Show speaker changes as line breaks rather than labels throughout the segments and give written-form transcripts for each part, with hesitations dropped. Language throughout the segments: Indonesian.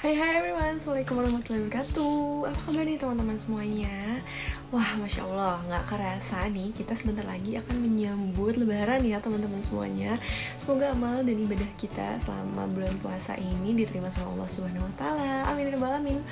Hai everyone, Assalamualaikum warahmatullahi wabarakatuh. Apa kabar nih teman-teman semuanya? Wah, Masya Allah, gak kerasa nih kita sebentar lagi akan menyambut lebaran ya teman-teman semuanya. Semoga amal dan ibadah kita selama bulan puasa ini diterima sama Allah Subhanahu Wa Taala. Amin ya rabbal alamin.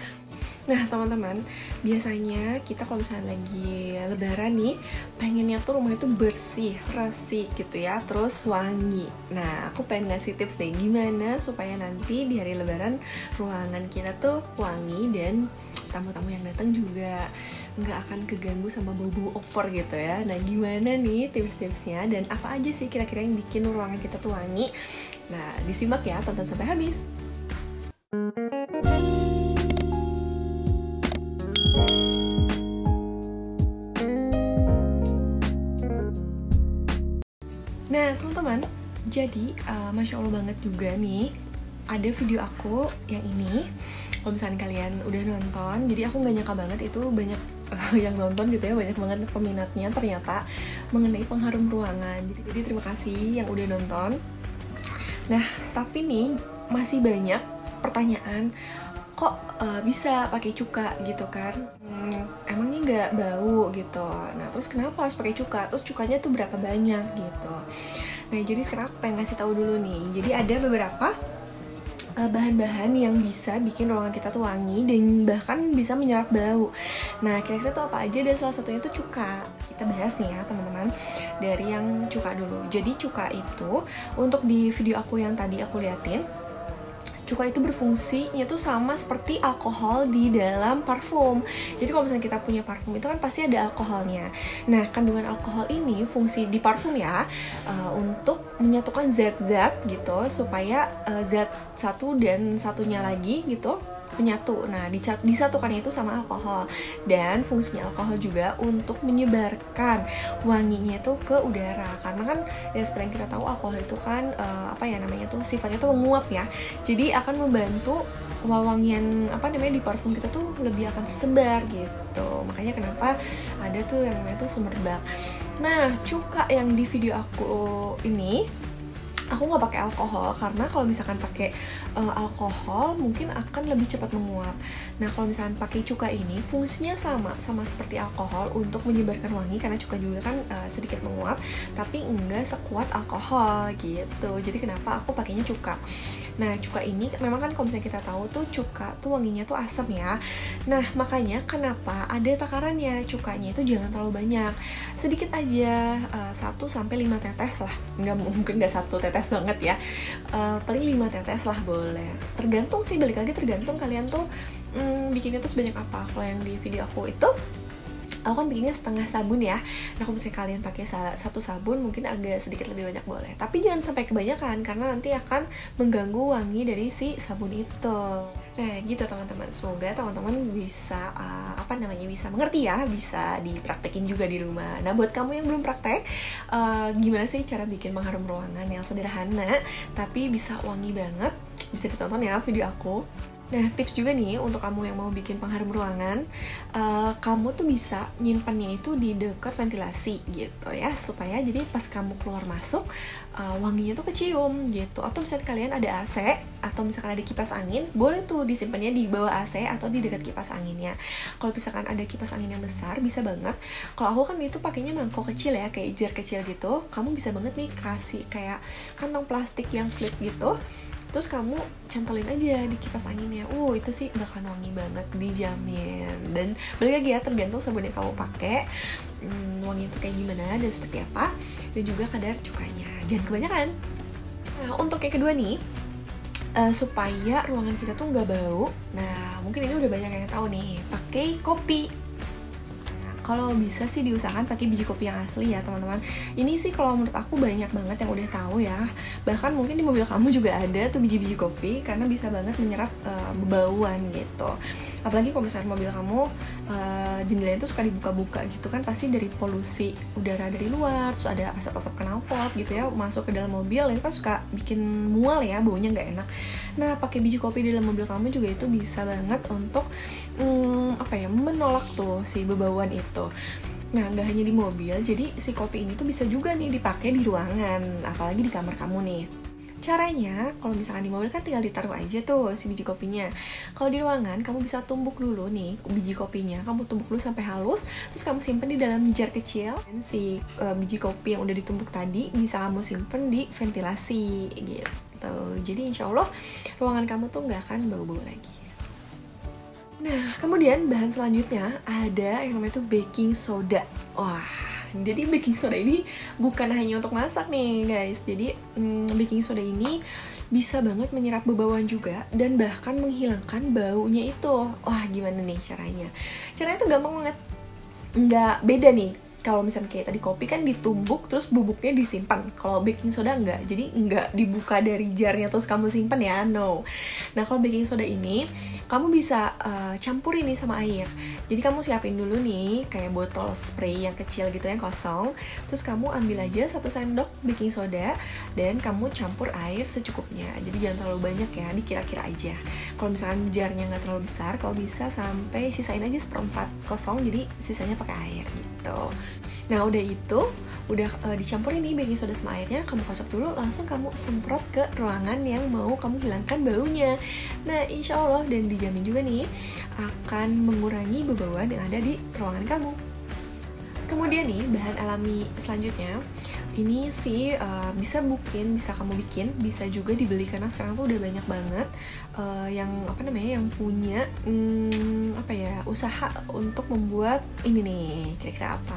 Nah teman-teman, biasanya kita kalau misalnya lagi lebaran nih, pengennya tuh rumah itu bersih, resik gitu ya, terus wangi. Nah aku pengen ngasih tips deh gimana supaya nanti di hari lebaran ruangan kita tuh wangi dan tamu-tamu yang datang juga nggak akan keganggu sama bau-bau opor gitu ya. Nah gimana nih tips-tipsnya dan apa aja sih kira-kira yang bikin ruangan kita tuh wangi? Nah disimak ya, tonton sampai habis. Nah teman-teman, jadi Masya Allah banget juga nih ada video aku yang ini. Kalau misalnya kalian udah nonton, jadi aku nggak nyangka banget itu banyak yang nonton gitu ya, banyak banget peminatnya ternyata mengenai pengharum ruangan. Jadi terima kasih yang udah nonton. Nah tapi nih masih banyak pertanyaan, kok bisa pakai cuka gitu kan? Emangnya nggak bau gitu? Nah terus kenapa harus pakai cuka? Terus cukanya tuh berapa banyak gitu? Nah jadi sekarang aku pengen ngasih tahu dulu nih. Jadi ada beberapa bahan-bahan yang bisa bikin ruangan kita tuh wangi dan bahkan bisa menyerap bau. Nah kira-kira tuh apa aja? Dan salah satunya tuh cuka. Kita bahas nih ya teman-teman, dari yang cuka dulu. Jadi cuka itu untuk di video aku yang tadi aku liatin, cuka itu berfungsinya tuh sama seperti alkohol di dalam parfum. Jadi kalau misalnya kita punya parfum itu kan pasti ada alkoholnya. Nah kandungan alkohol ini fungsi di parfum ya, untuk menyatukan zat-zat gitu supaya zat satu dan satunya lagi gitu menyatu. Nah disatukan itu sama alkohol. Dan fungsinya alkohol juga untuk menyebarkan wanginya itu ke udara. Karena kan ya seperti yang kita tahu alkohol itu kan sifatnya tuh menguap ya. Jadi akan membantu wangian di parfum kita tuh lebih akan tersebar gitu. Makanya kenapa ada tuh yang namanya tuh semerbak. Nah cuka yang di video aku ini, aku nggak pakai alkohol karena kalau misalkan pakai alkohol mungkin akan lebih cepat menguap. Nah kalau misalkan pakai cuka ini fungsinya sama seperti alkohol untuk menyebarkan wangi, karena cuka juga kan sedikit menguap tapi enggak sekuat alkohol gitu. Jadi kenapa aku pakainya cuka? Nah cuka ini memang kan kalau misalnya kita tahu tuh cuka tuh wanginya tuh asam ya. Nah makanya kenapa ada takarannya, cukanya itu jangan terlalu banyak, sedikit aja, 1-5 tetes lah. Mungkin nggak 1 tetes banget ya, paling 5 tetes lah boleh. Tergantung sih, balik lagi tergantung kalian tuh bikinnya tuh sebanyak apa. Kalau yang di video aku itu aku kan bikinnya setengah sabun ya. Nah kalau misalnya kalian pakai 1 sabun mungkin agak sedikit lebih banyak boleh, tapi jangan sampai kebanyakan karena nanti akan mengganggu wangi dari si sabun itu. Nah gitu teman-teman, semoga teman-teman bisa bisa mengerti ya, bisa dipraktekin juga di rumah. Nah buat kamu yang belum praktek, gimana sih cara bikin pengharum ruangan yang sederhana tapi bisa wangi banget, bisa ditonton ya video aku. Nah tips juga nih untuk kamu yang mau bikin pengharum ruangan, kamu tuh bisa nyimpannya itu di dekat ventilasi gitu ya, supaya jadi pas kamu keluar masuk wanginya tuh kecium gitu. Atau misalnya kalian ada AC atau misalkan ada kipas angin, boleh tuh disimpannya di bawah AC atau di dekat kipas anginnya. Kalau misalkan ada kipas angin yang besar bisa banget. Kalau aku kan itu pakainya mangkok kecil ya, kayak jar kecil gitu. Kamu bisa banget nih kasih kayak kantong plastik yang flip gitu, terus kamu cantolin aja di kipas anginnya. Itu sih bakal wangi banget, dijamin. Dan balik lagi ya, tergantung sabun yang kamu pakai, wangi itu kayak gimana dan seperti apa, dan juga kadar cukanya, jangan kebanyakan. Nah untuk yang kedua nih, supaya ruangan kita tuh nggak bau, nah mungkin ini udah banyak yang tahu nih, pakai kopi. Kalau bisa sih diusahakan pakai biji kopi yang asli ya teman-teman. Ini sih kalau menurut aku banyak banget yang udah tahu ya. Bahkan mungkin di mobil kamu juga ada tuh biji-biji kopi, karena bisa banget menyerap bauan gitu. Apalagi kalau misalnya mobil kamu jendelanya tuh suka dibuka-buka gitu kan, pasti dari polusi udara dari luar, terus ada asap-asap knalpot gitu ya masuk ke dalam mobil, itu kan suka bikin mual ya, baunya nggak enak. Nah pakai biji kopi di dalam mobil kamu juga itu bisa banget untuk menolak tuh si bebauan itu. Nah, nggak hanya di mobil, jadi si kopi ini tuh bisa juga nih dipakai di ruangan, apalagi di kamar kamu nih. Caranya, kalau misalkan di mobil kan tinggal ditaruh aja tuh si biji kopinya. Kalau di ruangan, kamu bisa tumbuk dulu nih biji kopinya. Kamu tumbuk dulu sampai halus, terus kamu simpen di dalam jar kecil. Dan si biji kopi yang udah ditumbuk tadi bisa kamu simpen di ventilasi gitu. Jadi insya Allah ruangan kamu tuh nggak akan bau-bau lagi. Nah, kemudian bahan selanjutnya ada yang namanya tuh baking soda. Wah, jadi baking soda ini bukan hanya untuk masak nih guys. Jadi baking soda ini bisa banget menyerap bebauan juga dan bahkan menghilangkan baunya itu. Wah, gimana nih caranya? Caranya tuh gampang banget. Nggak beda nih. Kalau misalnya kayak tadi kopi kan ditumbuk terus bubuknya disimpan. Kalau baking soda enggak. Jadi enggak dibuka dari jarnya terus kamu simpan ya, no. Nah, kalau baking soda ini kamu bisa campurin nih sama air. Jadi kamu siapin dulu nih kayak botol spray yang kecil gitu yang kosong. Terus kamu ambil aja 1 sendok baking soda dan kamu campur air secukupnya. Jadi jangan terlalu banyak ya, dikira-kira aja. Kalau misalkan jarnya nggak terlalu besar, kalau bisa sampai sisain aja 1/4 kosong, jadi sisanya pakai air gitu. Nah udah itu, udah dicampurin nih baking soda sama airnya, kamu kocok dulu, langsung kamu semprot ke ruangan yang mau kamu hilangkan baunya. Nah insya Allah dan dijamin juga nih akan mengurangi bebauan yang ada di ruangan kamu. Kemudian nih bahan alami selanjutnya, ini sih bisa kamu bikin, bisa juga dibeli karena sekarang tuh udah banyak banget yang punya usaha untuk membuat ini nih, kira-kira apa?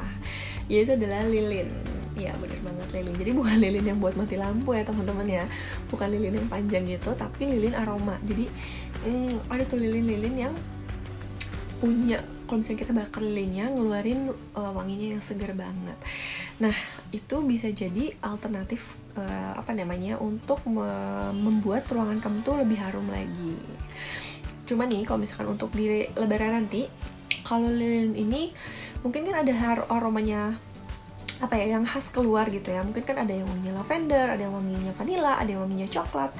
Yaitu adalah lilin. Ya bener banget, lilin. Jadi bukan lilin yang buat mati lampu ya teman-teman ya, bukan lilin yang panjang gitu, tapi lilin aroma. Jadi ada tuh lilin-lilin yang punya, kalau misalnya kita bakar lilinnya, ngeluarin wanginya yang segar banget. Nah itu bisa jadi alternatif untuk membuat ruangan kamu tuh lebih harum lagi. Cuma nih kalau misalkan untuk di lebaran nanti, kalau lilin ini mungkin kan ada aromanya yang khas keluar gitu ya. Mungkin kan ada yang wanginya lavender, ada yang wanginya vanilla, ada yang wanginya coklat.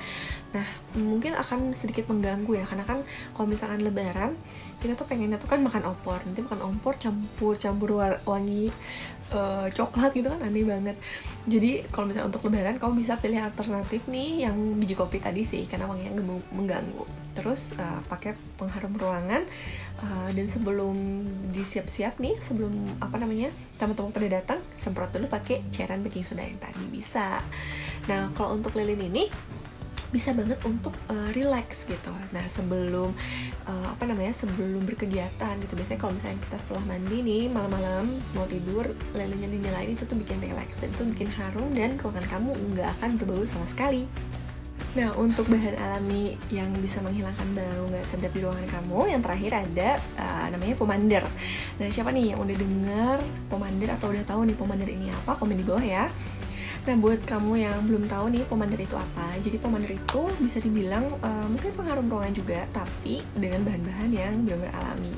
Nah mungkin akan sedikit mengganggu ya, karena kan kalau misalkan lebaran kita tuh pengennya tuh kan makan opor, nanti makan opor campur wangi coklat gitu kan, aneh banget. Jadi kalau misalnya untuk lebaran kamu bisa pilih alternatif nih yang biji kopi tadi sih, karena wanginya mengganggu. Terus pakai pengharum ruangan, dan sebelum disiap-siap nih, sebelum tamu-tamu pada datang, semprot dulu pakai cairan baking soda yang tadi bisa. Nah kalau untuk lilin ini bisa banget untuk relax gitu. Nah sebelum sebelum berkegiatan gitu, biasanya kalau misalnya kita setelah mandi nih malam-malam mau tidur, lilinnya dinyalain, itu tuh bikin relax dan itu bikin harum dan ruangan kamu nggak akan berbau sama sekali. Nah untuk bahan alami yang bisa menghilangkan bau nggak sedap di ruangan kamu, yang terakhir ada namanya pomander. Nah siapa nih yang udah denger pomander atau udah tahu nih pomander ini apa, komen di bawah ya. Nah buat kamu yang belum tahu nih pomander itu apa, jadi pomander itu bisa dibilang mungkin pengharum ruangan juga, tapi dengan bahan-bahan yang benar-benar alami.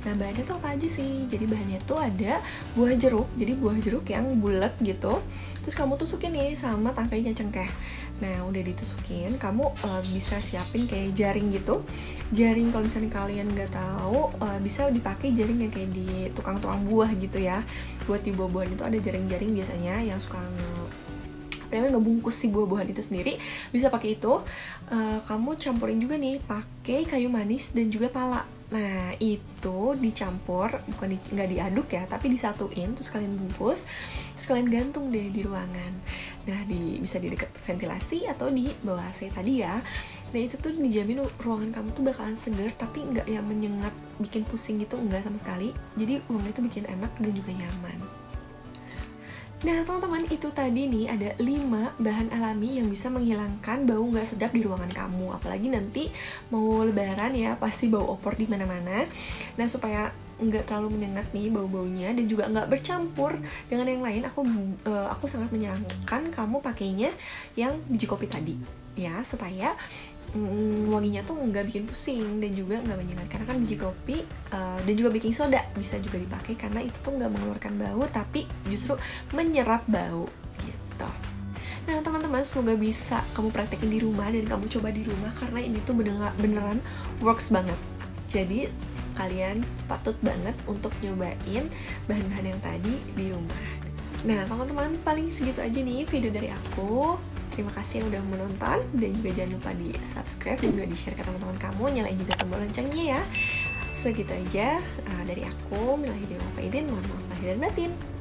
Nah bahannya tuh apa aja sih? Jadi bahannya tuh ada buah jeruk, jadi buah jeruk yang bulat gitu, terus kamu tusukin nih sama tangkainya cengkeh. Nah udah ditusukin, kamu bisa siapin kayak jaring gitu. Jaring kalau misalnya kalian nggak tahu, bisa dipakai jaring yang kayak di tukang-tukang buah gitu ya. Buat di buah-buahan itu ada jaring-jaring biasanya yang suka ngebungkus si buah-buahan itu sendiri, bisa pakai itu. Kamu campurin juga nih pakai kayu manis dan juga pala. Nah itu dicampur, nggak diaduk ya, tapi disatuin, terus kalian bungkus, terus kalian gantung deh di ruangan. Nah bisa di dekat ventilasi atau di bawah AC tadi ya. Nah itu tuh dijamin ruangan kamu tuh bakalan segar, tapi nggak yang menyengat, bikin pusing gitu, nggak sama sekali. Jadi ruangan itu bikin enak dan juga nyaman. Nah teman-teman, itu tadi nih ada 5 bahan alami yang bisa menghilangkan bau nggak sedap di ruangan kamu. Apalagi nanti mau lebaran ya, pasti bau opor di mana-mana. Nah supaya nggak terlalu menyengat nih bau-baunya dan juga nggak bercampur dengan yang lain, aku sangat menyarankan kamu pakainya yang biji kopi tadi ya, supaya wanginya tuh nggak bikin pusing dan juga nggak menyengat. Karena kan biji kopi dan juga baking soda bisa juga dipakai karena itu tuh nggak mengeluarkan bau, tapi justru menyerap bau gitu. Nah teman-teman, semoga bisa kamu praktekin di rumah dan kamu coba di rumah, karena ini tuh beneran works banget. Jadi kalian patut banget untuk nyobain bahan-bahan yang tadi di rumah. Nah teman-teman, paling segitu aja nih video dari aku. Terima kasih yang udah menonton, dan juga jangan lupa di subscribe dan juga di share ke teman-teman kamu. Nyalain juga tombol loncengnya ya. Segitu aja dari aku. Mohon maaf lahir dan batin.